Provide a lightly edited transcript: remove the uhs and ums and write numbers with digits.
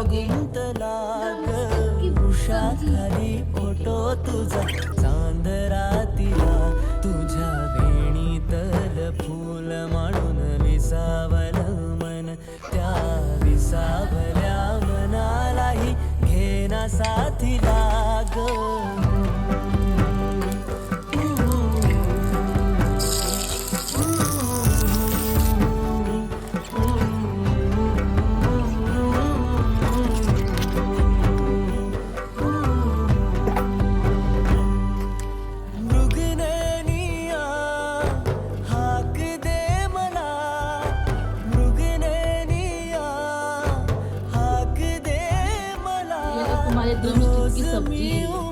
गुंतला वृक्षाखाली photo तुझा चांदरातीला तुझ्या वेणीतल फूल म्हणून विसावलं मन त्या विसावल्या मनालाही घेना साथीला ग तुम्हारे दोनों की सब्जी